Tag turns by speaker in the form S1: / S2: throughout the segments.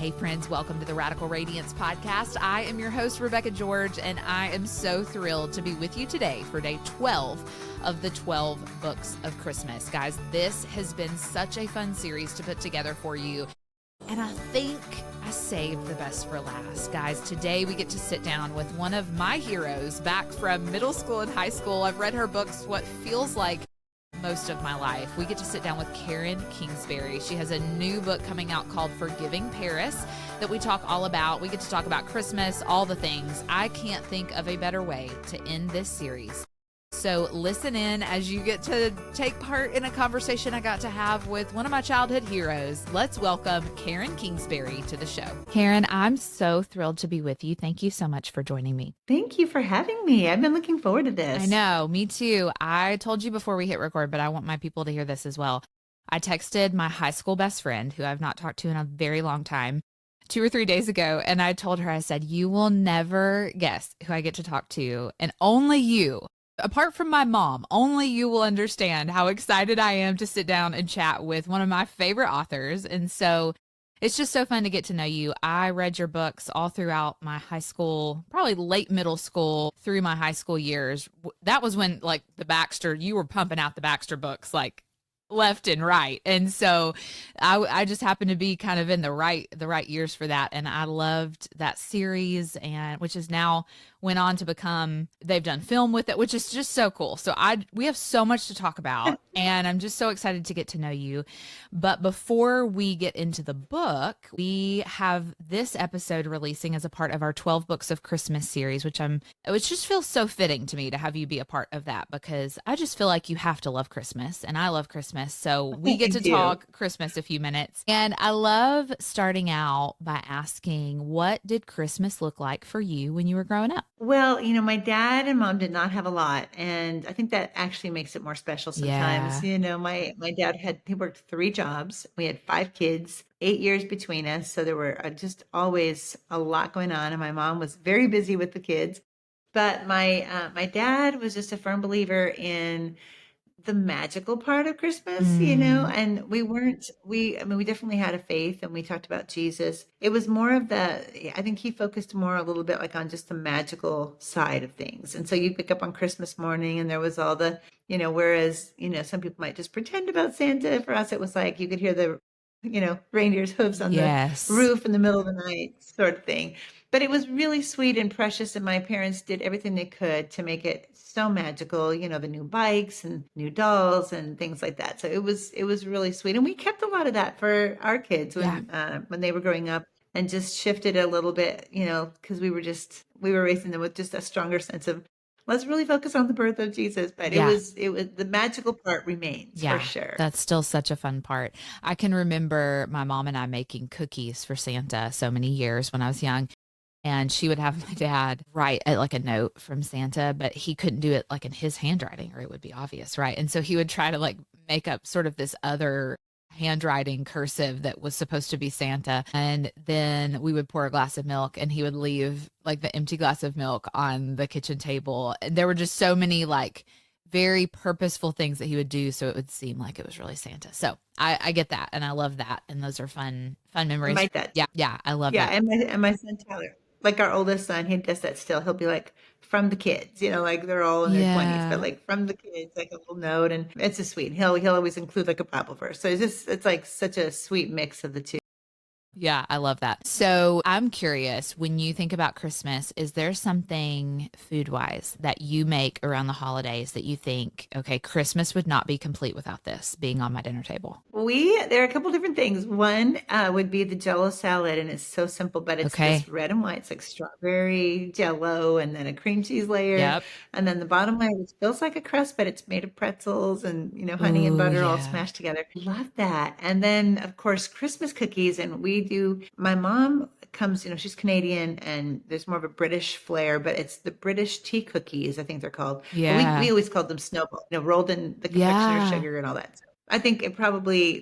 S1: Hey friends, welcome to the Radical Radiance podcast. I am your host, Rebecca George, and I am so thrilled to be with you today for day 12 of the 12 books of Christmas. Guys, this has been such a fun series to put together for you. And I think I saved the best for last. Guys, today we get to sit down with one of my heroes back from middle school and high school. I've read her books what feels like most of my life. We get to sit down with Karen Kingsbury. She has a new book coming out called Forgiving Paris that we talk all about. We get to talk about Christmas, all the things. I can't think of a better way to end this series. So listen in as you get to take part in a conversation I got to have with one of my childhood heroes. Let's welcome Karen Kingsbury to the show. Karen, I'm so thrilled to be with you. Thank you so much for joining me.
S2: Thank you for having me. I've been looking forward to this.
S1: I know, me too. I told you before we hit record, but I want my people to hear this as well. I texted my high school best friend, who I've not talked to in a very long time, 2 or 3 days ago, and I told her, I said, you will never guess who I get to talk to, and only you, apart from my mom, only you will understand how excited I am to sit down and chat with one of my favorite authors. And so it's just so fun to get to know you. I read your books all throughout my high school, probably late middle school through my high school years. That was when like you were pumping out the Baxter books like left and right. And so I just happened to be kind of in the right years for that. And I loved that series, and which is now went on to become, they've done film with it, which is just so cool. So we have so much to talk about, and I'm just so excited to get to know you. But before we get into the book, we have this episode releasing as a part of our 12 Books of Christmas series, which just feels so fitting to me to have you be a part of that, because I just feel like you have to love Christmas, and I love Christmas. So we get to talk Christmas a few minutes. And I love starting out by asking, what did Christmas look like for you when you were growing up?
S2: Well, my dad and mom did not have a lot, and I think that actually makes it more special sometimes.
S1: Yeah.
S2: My dad he worked 3 jobs. We had 5 kids, 8 years between us. So there were just always a lot going on, and my mom was very busy with the kids. But my dad was just a firm believer in the magical part of Christmas, and we definitely had a faith, and we talked about Jesus. It was more of I think he focused more a little bit like on just the magical side of things. And so you pick up on Christmas morning and there was all the, whereas, some people might just pretend about Santa. For us, it was like you could hear the, reindeer's hooves on the roof in the middle of the night sort of thing. But it was really sweet and precious, and my parents did everything they could to make it so magical, the new bikes and new dolls and things like that. So it was really sweet. And we kept a lot of that for our kids when they were growing up, and just shifted a little bit, because we were raising them with just a stronger sense of, let's really focus on the birth of Jesus. But it was the magical part remains for sure.
S1: That's still such a fun part. I can remember my mom and I making cookies for Santa so many years when I was young. And she would have my dad write like a note from Santa, but he couldn't do it like in his handwriting or it would be obvious, right? And so he would try to like make up sort of this other handwriting cursive that was supposed to be Santa. And then we would pour a glass of milk and he would leave like the empty glass of milk on the kitchen table. And there were just so many like very purposeful things that he would do so it would seem like it was really Santa. So I get that, and I love that. And those are fun memories.
S2: My dad.
S1: Yeah, I love that.
S2: And my son Tyler, like our oldest son, he does that still. He'll be like, from the kids, like they're all in their 20s, but like from the kids, like a little note, and it's just sweet. He'll always include like a Bible verse. So it's like such a sweet mix of the two.
S1: Yeah, I love that. So I'm curious, when you think about Christmas, is there something food-wise that you make around the holidays that you think, okay, Christmas would not be complete without this being on my dinner table?
S2: There are a couple different things. One would be the Jell-O salad, and it's so simple, but it's just red and white. It's like strawberry Jell-O, and then a cream cheese layer, and then the bottom layer, which feels like a crust, but it's made of pretzels and honey and butter all smashed together. Love that. And then of course Christmas cookies, and my mom comes, she's Canadian, and there's more of a British flair, but it's the British tea cookies, I think they're called.
S1: Yeah.
S2: We always called them snowball, rolled in the confectioner sugar and all that. So I think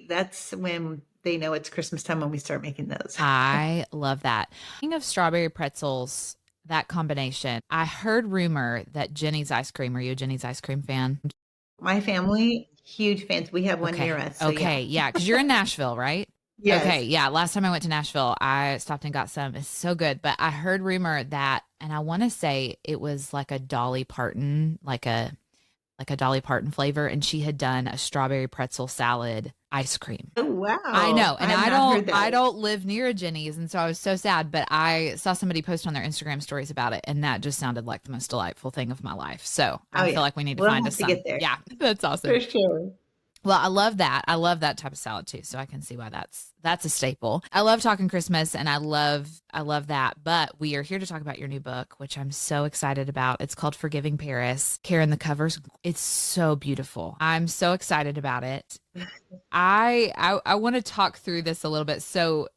S2: that's when they know it's Christmas time, when we start making those.
S1: I love that. Speaking of strawberry pretzels, that combination, I heard rumor that Jenny's ice cream, are you a Jenny's ice cream fan?
S2: My family, huge fans. We have one near us. So
S1: yeah, because you're in Nashville, right? Okay,
S2: Yes.
S1: yeah. Last time I went to Nashville, I stopped and got some. It's so good. But I heard rumor that, and I want to say it was like a Dolly Parton, like a Dolly Parton flavor, and she had done a strawberry pretzel salad ice cream.
S2: Oh,
S1: I
S2: wow.
S1: know, and
S2: I have not heard that
S1: I
S2: one.
S1: don't live near a Jenny's, and so I was so sad. But I saw somebody post on their Instagram stories about it, and that just sounded like the most delightful thing of my life. So
S2: Oh,
S1: I feel
S2: yeah.
S1: like we need to
S2: We'll
S1: find
S2: have
S1: us
S2: to
S1: some.
S2: get there
S1: Yeah, that's
S2: for
S1: awesome.
S2: sure.
S1: Well, I love that. I love that type of salad too. So I can see why that's a staple. I love talking Christmas and I love that. But we are here to talk about your new book, which I'm so excited about. It's called Forgiving Paris. Karen, the covers, it's so beautiful. I'm so excited about it. I want to talk through this a little bit. So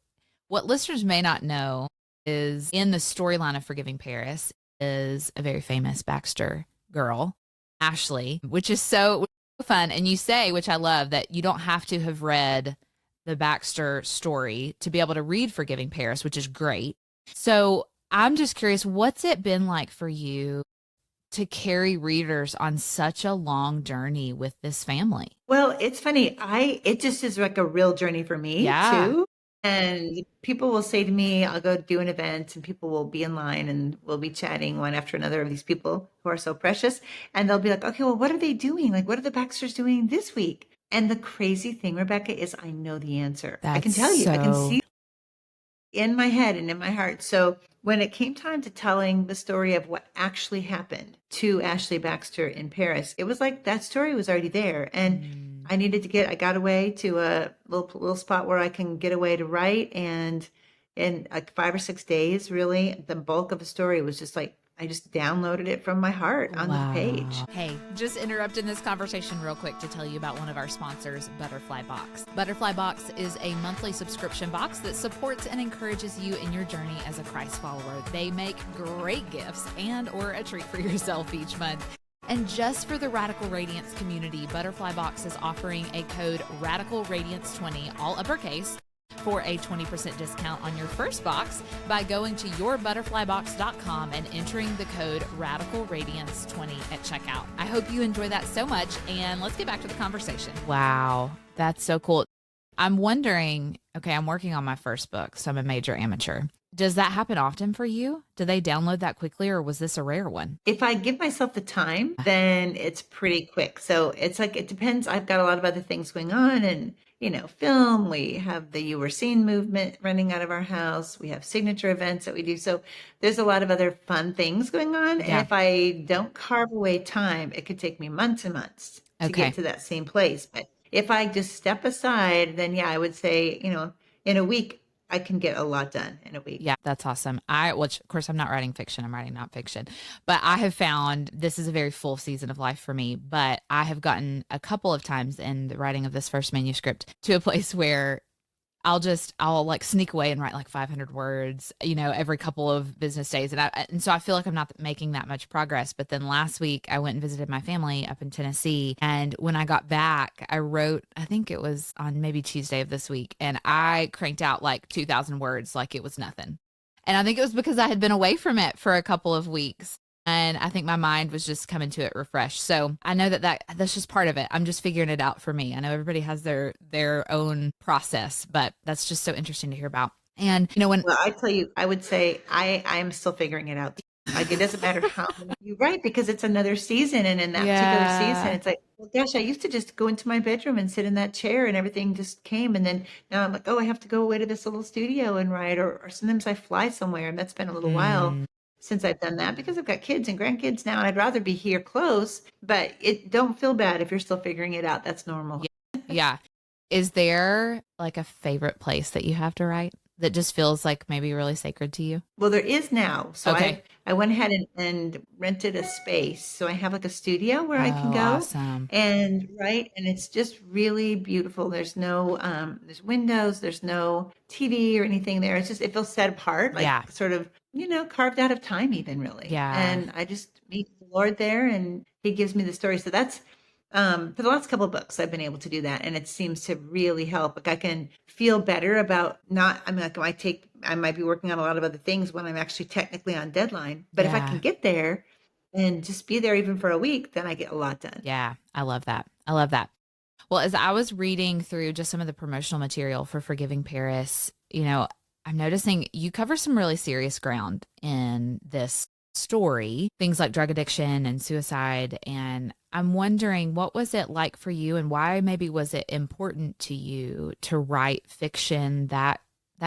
S1: what listeners may not know is in the storyline of Forgiving Paris is a very famous Baxter girl, Ashley, which is so fun. And you say, which I love, that you don't have to have read the Baxter story to be able to read Forgiving Paris, which is great. So I'm just curious, what's it been like for you to carry readers on such a long journey with this family?
S2: Well, it's funny. It just is like a real journey for me
S1: Yeah,
S2: too. And people will say to me, I'll go do an event and people will be in line and we'll be chatting one after another of these people who are so precious. And they'll be like, okay, well, what are they doing? Like, what are the Baxters doing this week? And the crazy thing, Rebecca, is I know the answer. I can
S1: that's
S2: tell you, I can
S1: so,
S2: see in my head and in my heart. So when it came time to telling the story of what actually happened to Ashley Baxter in Paris, it was like that story was already there. And
S1: mm,
S2: I got away to a little spot where I can get away to write. And in like 5 or 6 days, really, the bulk of the story was just like, I just downloaded it from my heart onto the page.
S1: wow. Hey, just interrupting this conversation real quick to tell you about one of our sponsors, Butterfly Box. Butterfly Box is a monthly subscription box that supports and encourages you in your journey as a Christ follower. They make great gifts and or a treat for yourself each month. And just for the Radical Radiance community, Butterfly Box is offering a code Radical Radiance 20, all uppercase, for a 20% discount on your first box by going to yourbutterflybox.com and entering the code Radical Radiance 20 at checkout. I hope you enjoy that so much, and let's get back to the conversation. Wow, that's so cool. I'm wondering, okay, I'm working on my first book, so I'm a major amateur. Does that happen often for you? Do they download that quickly, or was this a rare one?
S2: If I give myself the time, then it's pretty quick. So it's like, it depends. I've got a lot of other things going on and, film. We have the You Were Seen movement running out of our house. We have signature events that we do. So there's a lot of other fun things going on. And
S1: Yeah.
S2: if I don't carve away time, it could take me months and months to get
S1: Okay.
S2: to that same place. But if I just step aside, then yeah, I would say, in a week, I can get a lot done in a week.
S1: Yeah, that's awesome. Which of course I'm not writing fiction, I'm writing nonfiction. But I have found this is a very full season of life for me. But I have gotten a couple of times in the writing of this first manuscript to a place where I'll like sneak away and write like 500 words, every couple of business days. And so I feel like I'm not making that much progress. But then last week I went and visited my family up in Tennessee. And when I got back, I wrote, I think it was on maybe Tuesday of this week, and I cranked out like 2,000 words like it was nothing. And I think it was because I had been away from it for a couple of weeks. And I think my mind was just coming to it refreshed. So I know that's just part of it. I'm just figuring it out for me. I know everybody has their own process, but that's just so interesting to hear about. And when
S2: Well, I tell you, I would say I am still figuring it out. Like it doesn't matter how you're right, because it's another season. And in that particular season,
S1: yeah,
S2: it's like, well, gosh, I used to just go into my bedroom and sit in that chair and everything just came. And then now I'm like, oh, I have to go away to this little studio and write, or sometimes I fly somewhere. And that's been a little while
S1: mm,
S2: since I've done that because I've got kids and grandkids now, and I'd rather be here close, but don't feel bad if you're still figuring it out. That's normal.
S1: yeah, yeah. Is there like a favorite place that you have to write that just feels like maybe really sacred to you?
S2: Well, there is now. So
S1: Okay.
S2: I went ahead and rented a space. So I have like a studio where I can
S1: Oh,
S2: go
S1: awesome.
S2: and write, and it's just really beautiful. There's windows, there's no TV or anything there. It feels set apart, like
S1: Yeah,
S2: sort of, carved out of time even really.
S1: yeah,
S2: And I just meet the Lord there and he gives me the story. So that's for the last couple of books, I've been able to do that, and it seems to really help. Like I can feel better about not. I mean, like I might be working on a lot of other things when I'm actually technically on deadline. But if I can
S1: yeah.
S2: get there and just be there even for a week, then I get a lot done.
S1: Yeah, I love that. I love that. Well, as I was reading through just some of the promotional material for Forgiving Paris, I'm noticing you cover some really serious ground in this story, things like drug addiction and suicide. And I'm wondering, what was it like for you, and why maybe was it important to you to write fiction that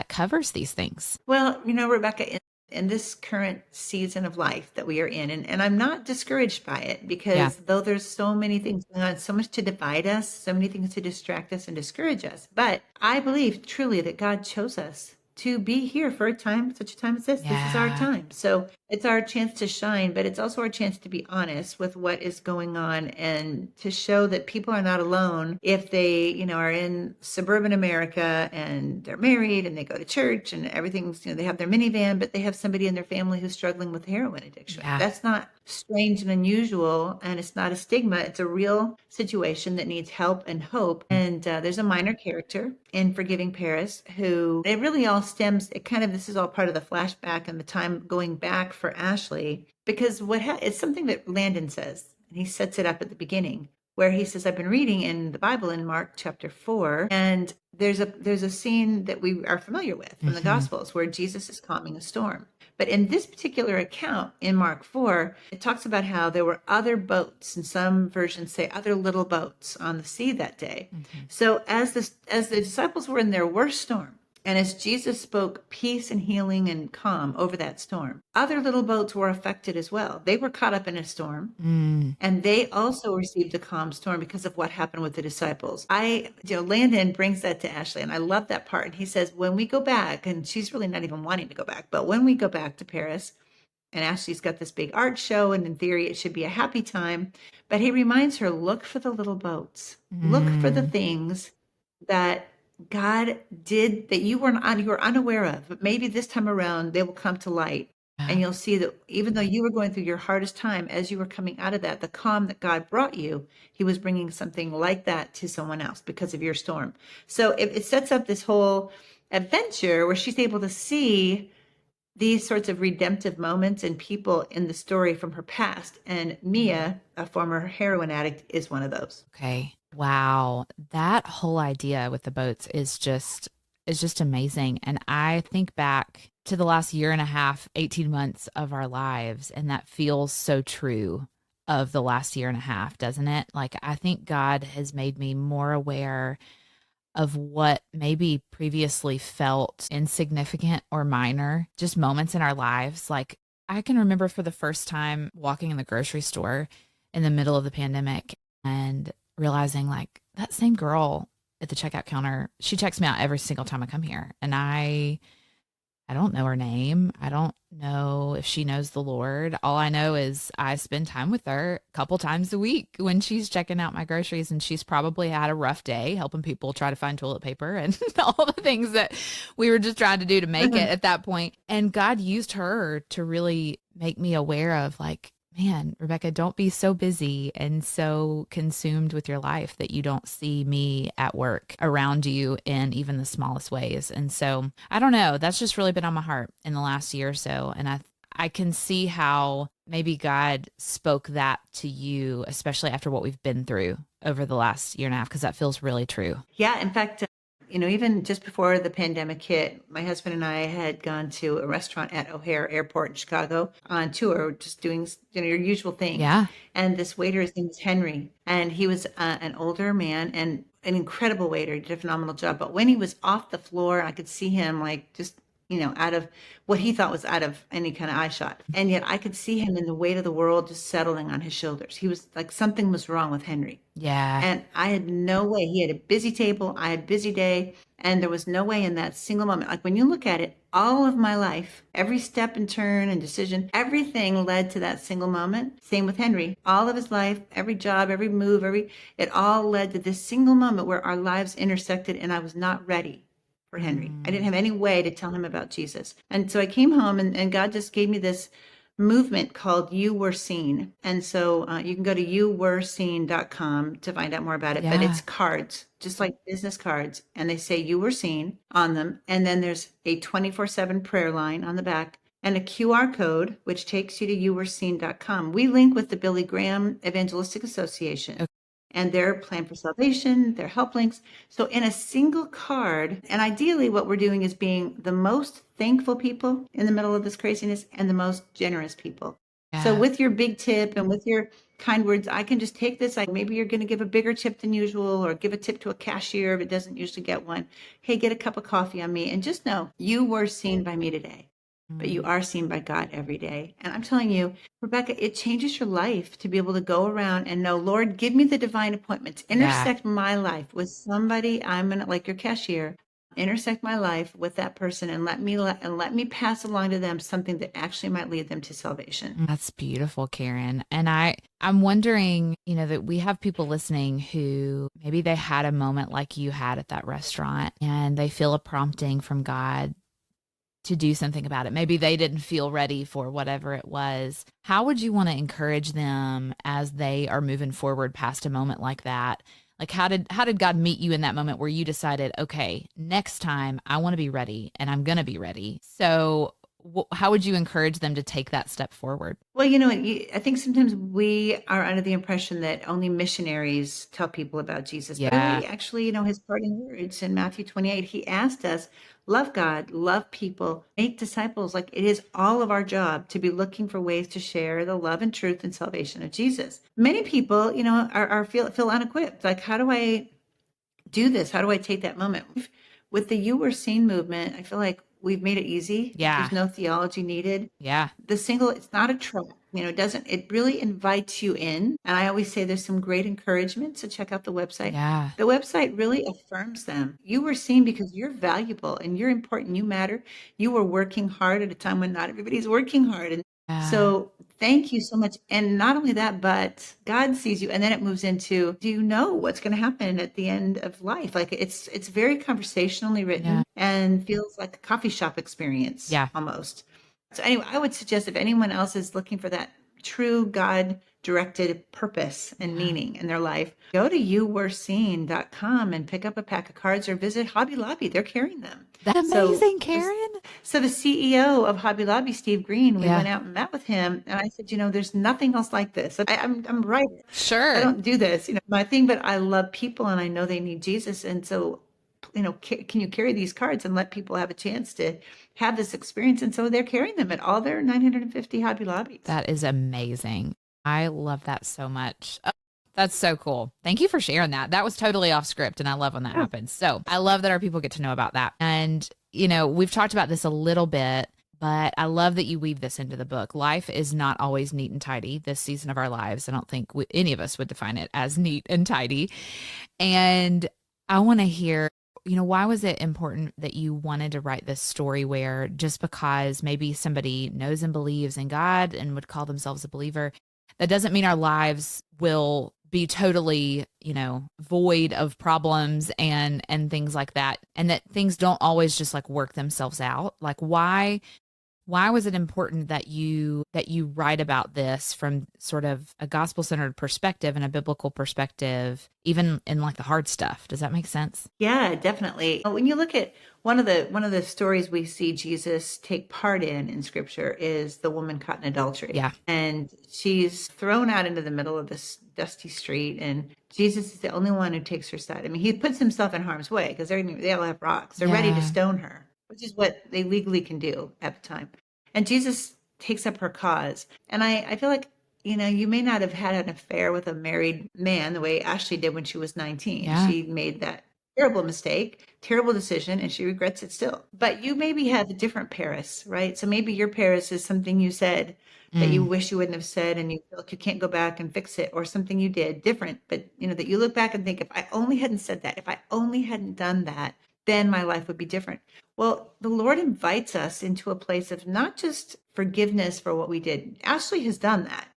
S1: covers these things?
S2: Well, Rebecca, in this current season of life that we are in, and I'm not discouraged by it,
S1: Yeah.
S2: because though there's so many things going on, so much to divide us, so many things to distract us and discourage us, but I believe truly that God chose us to be here for a time, such a time as this. This is our
S1: Yeah.
S2: time. So it's our chance to shine, but it's also our chance to be honest with what is going on, and to show that people are not alone if they, are in suburban America and they're married and they go to church and everything's, they have their minivan, but they have somebody in their family who's struggling with heroin addiction.
S1: Yeah.
S2: That's not strange and unusual, and it's not a stigma. It's a real situation that needs help and hope. And there's a minor character in Forgiving Paris who, it really all stems, this is all part of the flashback and the time going back for Ashley, because it's something that Landon says, and he sets it up at the beginning, where he says, I've been reading in the Bible in Mark chapter 4, and there's a scene that we are familiar with from the
S1: Hmm.
S2: Gospels where Jesus is calming a storm. But in this particular account in Mark 4, it talks about how there were other boats, and some versions say other little boats on the sea that day.
S1: Hmm.
S2: So as the disciples were in their worst storm, and as Jesus spoke peace and healing and calm over that storm, other little boats were affected as well. They were caught up in a storm,
S1: Mm.
S2: and they also received a calm storm because of what happened with the disciples. Landon brings that to Ashley, and I love that part. And he says, when we go back, and she's really not even wanting to go back, but when we go back to Paris, and Ashley's got this big art show, and in theory, it should be a happy time. But he reminds her, look for the little boats, look for the
S1: Mm.
S2: things that God did that you were unaware of, but maybe this time around they will come to light. And
S1: Yeah.
S2: you'll see that even though you were going through your hardest time, as you were coming out of that, the calm that God brought you, he was bringing something like that to someone else because of your storm. So it sets up this whole adventure where she's able to see these sorts of redemptive moments and people in the story from her past. And Mia, a former heroin addict, is one of those.
S1: Okay. Wow. That whole idea with the boats is just amazing. And I think back to the last year and a half, 18 months of our lives, and that feels so true of the last year and a half, doesn't it? Like, I think God has made me more aware of what maybe previously felt insignificant or minor, just moments in our lives. Like, I can remember for the first time walking in the grocery store in the middle of the pandemic and realizing, like, that same girl at the checkout counter, she checks me out every single time I come here. And I don't know her name. I don't know if she knows the Lord. All I know is I spend time with her a couple times a week when she's checking out my groceries, and she's probably had a rough day helping people try to find toilet paper and all the things that we were just trying to do to make it at that point. And God used her to really make me aware of, like, man, Rebecca, don't be so busy and so consumed with your life that you don't see me at work around you in even the smallest ways. And so I don't know, that's just really been on my heart in the last year or so. And I can see how maybe God spoke that to you, especially after what we've been through over the last year and a half, because that feels really true.
S2: Yeah, in fact, even just before the pandemic hit, my husband and I had gone to a restaurant at O'Hare Airport in Chicago on tour, just doing, your usual things.
S1: Yeah.
S2: And this waiter, his name was Henry, and he was an older man and an incredible waiter. He did a phenomenal job. But when he was off the floor, I could see him like just out of what he thought was out of any kind of eye shot. And yet I could see him in the weight of the world just settling on his shoulders. He was like, something was wrong with Henry.
S1: Yeah.
S2: And I had no way. He had a busy table. I had a busy day. And there was no way in that single moment. Like when you look at it, all of my life, every step and turn and decision, everything led to that single moment. Same with Henry. All of his life, every job, every move, it all led to this single moment where our lives intersected, and I was not ready for Henry. I didn't
S1: Mm.
S2: have any way to tell him about Jesus. And so I came home, and God just gave me this movement called You Were Seen. And so you can go to youwereseen.com to find out more about it. But
S1: Yeah.
S2: it's cards, just like business cards. And they say You Were Seen on them. And then there's a 24/7 prayer line on the back and a QR code, which takes you to youwereseen.com. We link with the Billy Graham Evangelistic Association.
S1: Okay.
S2: and their plan for salvation, their help links. So in a single card, and ideally what we're doing is being the most thankful people in the middle of this craziness and the most generous people. So
S1: Yeah.
S2: with your big tip and with your kind words, I can just take this. Like maybe you're going to give a bigger tip than usual, or give a tip to a cashier if it doesn't usually get one. Hey, get a cup of coffee on me. And just know you were seen by me today, but you
S1: Mm.
S2: are seen by God every day. And I'm telling you, Rebecca, it changes your life to be able to go around and know, Lord, give me the divine appointments,
S1: Yeah.
S2: intersect my life with somebody. I'm gonna, like your cashier, intersect my life with that person, and let me pass along to them something that actually might lead them to salvation.
S1: That's beautiful, Karen. And I'm wondering, that we have people listening who maybe they had a moment like you had at that restaurant and they feel a prompting from God to do something about it. Maybe they didn't feel ready for whatever it was. How would you want to encourage them as they are moving forward past a moment like that? Like how did God meet you in that moment where you decided, okay, next time I want to be ready and I'm going to be ready. So how would you encourage them to take that step forward?
S2: Well, I think sometimes we are under the impression that only missionaries tell people about Jesus. But
S1: Yeah.
S2: really, actually, his parting words in Matthew 28, he asked us, love God, love people, make disciples. Like it is all of our job to be looking for ways to share the love and truth and salvation of Jesus. Many people, feel unequipped. Like, how do I do this? How do I take that moment? With the You Were Seen movement, I feel like we've made it easy.
S1: Yeah.
S2: There's no theology needed.
S1: Yeah.
S2: The single, it's not a trap. It really invites you in. And I always say there's some great encouragement. So check out the website.
S1: Yeah.
S2: The website really affirms them. You were seen because you're valuable and you're important. You matter. You were working hard at a time when not everybody's working hard. And
S1: Yeah.
S2: so thank you so much. And not only that, but God sees you. And then it moves into, do you know what's going to happen at the end of life? Like it's very conversationally
S1: Yeah.
S2: written and feels like a coffee shop experience
S1: Yeah.
S2: almost. So anyway, I would suggest if anyone else is looking for that true God directed purpose and
S1: Yeah.
S2: meaning in their life, go to youwereseen.com and pick up a pack of cards or visit Hobby Lobby. They're carrying them.
S1: That's
S2: So
S1: amazing, Karen.
S2: so the CEO of Hobby Lobby, Steve Green, we
S1: Yeah.
S2: went out and met with him, and I said, there's nothing else like this. I'm right. I
S1: Sure.
S2: don't do this, my thing, but I love people and I know they need Jesus, and so can you carry these cards and let people have a chance to have this experience? And so they're carrying them at all their 950 Hobby Lobbies.
S1: That is amazing. I love that so much. Oh, that's so cool. Thank you for sharing that. That was totally off script, and I love when that
S2: Yeah.
S1: happens. So I love that our people get to know about that. And, we've talked about this a little bit, but I love that you weave this into the book. Life is not always neat and tidy this season of our lives. I don't think any of us would define it as neat and tidy. And I want to hear, why was it important that you wanted to write this story where just because maybe somebody knows and believes in God and would call themselves a believer, that doesn't mean our lives will be totally, void of problems and things like that, and that things don't always just like work themselves out. Like why was it important that you write about this from sort of a gospel-centered perspective and a biblical perspective, even in like the hard stuff? Does that make sense?
S2: Yeah, definitely. When you look at one of the stories we see Jesus take part in scripture is the woman caught in adultery.
S1: Yeah.
S2: And she's thrown out into the middle of this dusty street, and Jesus is the only one who takes her side. I mean, he puts himself in harm's way because they all have rocks. They're ready to
S1: Yeah.
S2: stone her, which is what they legally can do at the time. And Jesus takes up her cause. And I feel like, you may not have had an affair with a married man the way Ashley did when she was 19.
S1: Yeah.
S2: She made that terrible mistake, terrible decision, and she regrets it still. But you maybe have a different Paris, right? So maybe your Paris is something you said that you
S1: Mm.
S2: wish you wouldn't have said, and you feel like you can't go back and fix it, or something you did different, but that you look back and think, if I only hadn't said that, if I only hadn't done that, then my life would be different. Well, the Lord invites us into a place of not just forgiveness for what we did. Ashley has done that.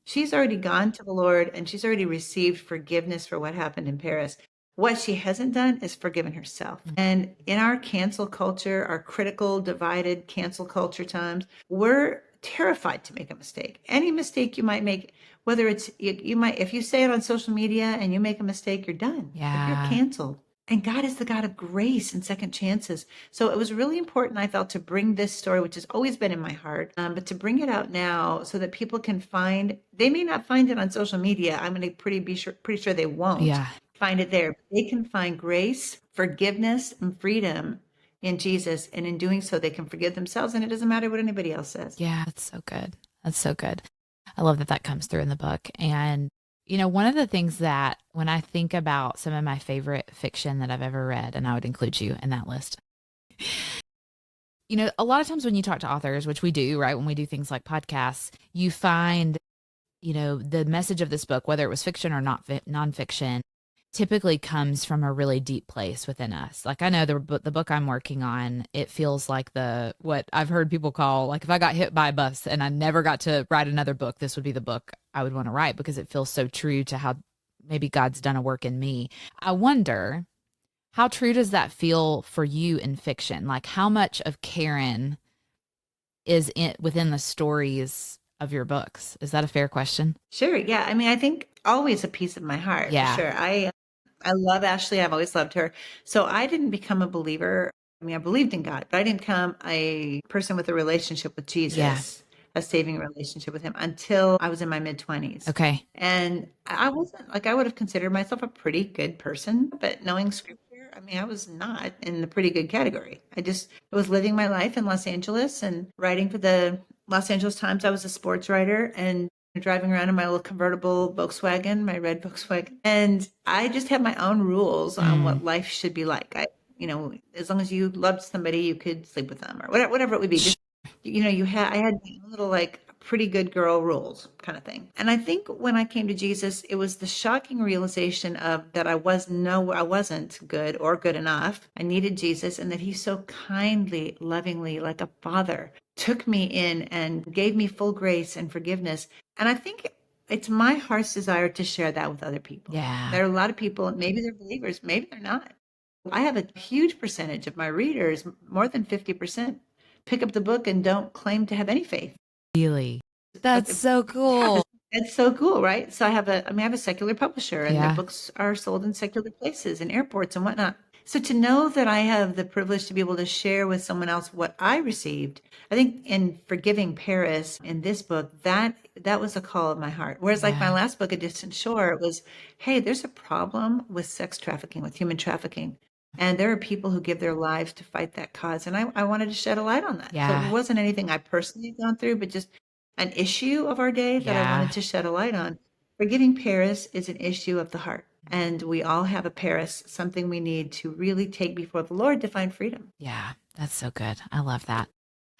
S2: She's already gone to the Lord and she's already received forgiveness for what happened in Paris. What she hasn't done is forgiven herself. And in our cancel culture, our critical, divided cancel culture times, we're terrified to make a mistake. Any mistake you might make, whether it's, you might, if you say it on social media and you make a mistake, you're done. Like, you're
S1: Yeah.
S2: canceled. And God is the God of grace and second chances. So it was really important, I felt, to bring this story, which has always been in my heart, but to bring it out now so that people can find, they may not find it on social media. I'm going to pretty sure they won't
S1: Yeah.
S2: find it there. But they can find grace, forgiveness, and freedom in Jesus. And in doing so, they can forgive themselves. And it doesn't matter what anybody else says.
S1: Yeah, that's so good. That's so good. I love that that comes through in the book. And, one of the things that when I think about some of my favorite fiction that I've ever read, and I would include you in that list, a lot of times when you talk to authors, which we do, right, when we do things like podcasts, you find, the message of this book, whether it was fiction or not nonfiction, typically comes from a really deep place within us. Like I know the book I'm working on, it feels like what I've heard people call, like if I got hit by a bus and I never got to write another book, this would be the book I would want to write because it feels so true to how maybe God's done a work in me. I wonder, how true does that feel for you in fiction? Like how much of Karen is within the stories of your books? Is that a fair question?
S2: Sure. Yeah. I mean, I think always a piece of my heart for
S1: Yeah.
S2: sure. I love Ashley. I've always loved her. So I didn't become a believer. I mean, I believed in God, but I didn't become a person with a relationship with
S1: Yeah.
S2: Jesus, a saving relationship with him until I was in my mid-20s.
S1: Okay.
S2: And I wasn't like, I would have considered myself a pretty good person, but knowing scripture, I mean, I was not in the pretty good category. I was living my life in Los Angeles and writing for the Los Angeles Times. I was a sports writer and driving around in my little convertible Volkswagen, my red Volkswagen. And I just had my own rules on
S1: Mm.
S2: what life should be like. As long as you loved somebody, you could sleep with them or whatever it would be. Just, I had my own little like pretty good girl rules kind of thing. And I think when I came to Jesus, it was the shocking realization of that I wasn't good or good enough. I needed Jesus and that he so kindly, lovingly, like a father, took me in and gave me full grace and forgiveness. And I think it's my heart's desire to share that with other people.
S1: Yeah.
S2: There are a lot of people, maybe they're believers, maybe they're not. I have a huge percentage of my readers, more than 50%, pick up the book and don't claim to have any faith.
S1: Really? That's so
S2: Yeah,
S1: cool.
S2: that's so cool, right? So I have a secular publisher and their
S1: Yeah.
S2: books are sold in secular places and airports and whatnot. So to know that I have the privilege to be able to share with someone else what I received, I think in Forgiving Paris in this book, that was a call of my heart. Whereas like my
S1: Yeah.
S2: last book, A Distant Shore, it was, hey, there's a problem with sex trafficking, with human trafficking. And there are people who give their lives to fight that cause. And I wanted to shed a light on that. So it
S1: Yeah.
S2: wasn't anything I personally had gone through, but just an issue of our day that I
S1: Yeah.
S2: wanted to shed a light on. Forgiving Paris is an issue of the heart. And we all have a Paris, something we need to really take before the Lord to find freedom.
S1: Yeah. That's so good. I love that.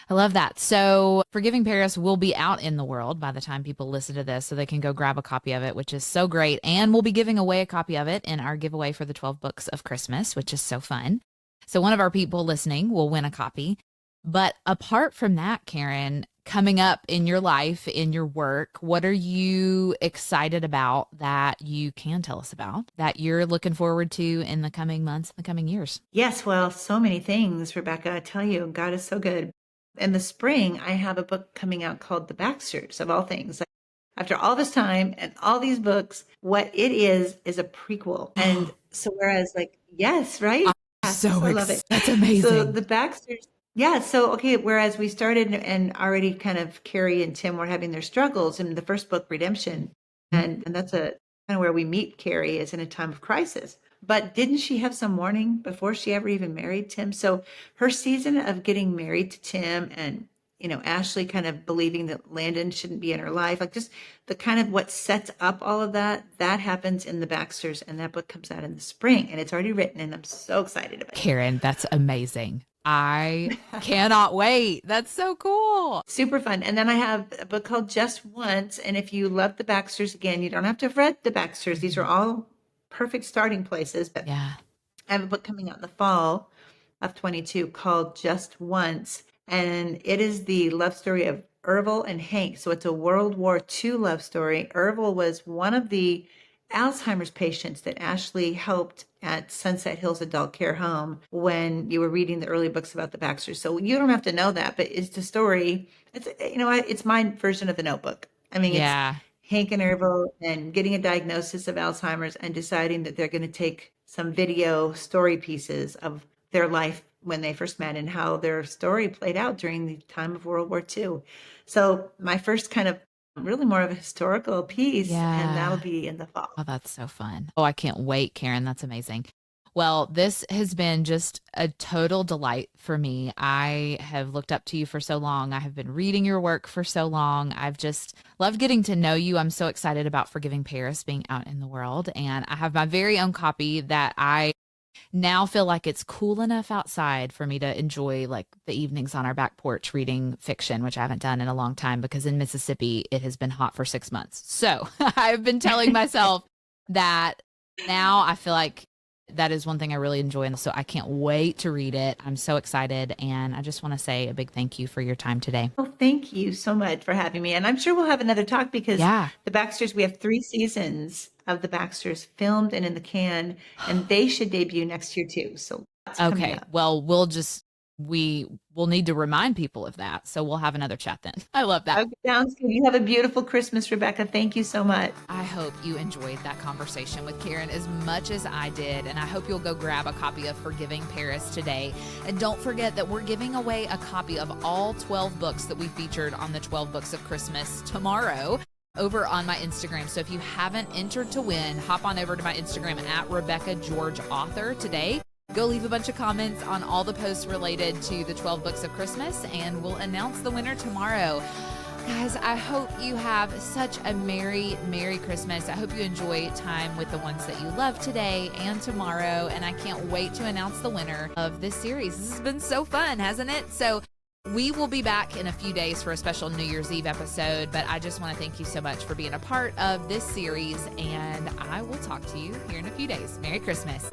S1: I love that. So, Forgiving Paris will be out in the world by the time people listen to this, so they can go grab a copy of it, which is so great. And we'll be giving away a copy of it in our giveaway for the 12 books of Christmas, which is so fun. So, one of our people listening will win a copy. But apart from that, Karen, coming up in your life, in your work, what are you excited about that you can tell us about that you're looking forward to in the coming months, the coming years?
S2: Yes, well, so many things, Rebecca. I tell you, God is so good. In the spring, I have a book coming out called The Baxters, of all things. Like, after all this time and all these books, what it is a prequel. And so, whereas, like, yes, right? Yes, I love it.
S1: That's
S2: So,
S1: amazing.
S2: The Baxters, yeah. So, okay, whereas we started and already kind of Carrie and Tim were having their struggles in the first book, Redemption. And that's a kind of where we meet Carrie is in a time of crisis. But didn't she have some warning before she ever even married Tim? So her season of getting married to Tim and, Ashley kind of believing that Landon shouldn't be in her life, like just the kind of what sets up all of that, that happens in the Baxters. And that book comes out in the spring and it's already written and I'm so excited about it.
S1: Karen, that's amazing. I cannot wait. That's so cool.
S2: Super fun. And then I have a book called Just Once. And if you love the Baxters, again, you don't have to have read the Baxters. These are all perfect starting places. But
S1: Yeah.
S2: I have a book coming out in the fall of 22 called Just Once. And it is the love story of Ervil and Hank. So it's a World War II love story. Ervil was one of the Alzheimer's patients that Ashley helped at Sunset Hills Adult Care Home when you were reading the early books about the Baxters. So you don't have to know that, but it's the story. It's my version of the Notebook. I mean, it's
S1: Yeah.
S2: Hank and Ervil and getting a diagnosis of Alzheimer's and deciding that they're going to take some video story pieces of their life when they first met and how their story played out during the time of World War II. So my first kind of really more of a historical piece, and that'll
S1: Yeah.
S2: be in the fall.
S1: Oh, that's so fun. Oh, I can't wait, Karen. That's amazing. Well, this has been just a total delight for me. I have looked up to you for so long. I have been reading your work for so long. I've just loved getting to know you. I'm so excited about Forgiving Paris being out in the world. And I have my very own copy that I now feel like it's cool enough outside for me to enjoy like the evenings on our back porch reading fiction, which I haven't done in a long time because in Mississippi it has been hot for 6 months. So I've been telling myself that now I feel like that is one thing I really enjoy. And so I can't wait to read it. I'm so excited. And I just want to say a big thank you for your time today.
S2: Well, thank you so much for having me. And I'm sure we'll have another talk because
S1: Yeah.
S2: the Baxters, we have 3 seasons of the Baxters filmed and in the can, and they should debut next year too. So that's coming
S1: Okay.
S2: up.
S1: Well, we'll need to remind people of that. So we'll have another chat then. I love that.
S2: Okay, sounds good. You have a beautiful Christmas, Rebecca. Thank you so much.
S1: I hope you enjoyed that conversation with Karen as much as I did. And I hope you'll go grab a copy of Forgiving Paris today. And don't forget that we're giving away a copy of all 12 books that we featured on the 12 Books of Christmas tomorrow over on my Instagram. So if you haven't entered to win, hop on over to my Instagram at Rebecca George Author today. Go leave a bunch of comments on all the posts related to the 12 Books of Christmas, and we'll announce the winner tomorrow. Guys, I hope you have such a Merry Christmas. I hope you enjoy time with the ones that you love today and tomorrow, and I can't wait to announce the winner of this series. This has been so fun, hasn't it? So we will be back in a few days for a special New Year's Eve episode, but I just want to thank you so much for being a part of this series, and I will talk to you here in a few days. Merry Christmas.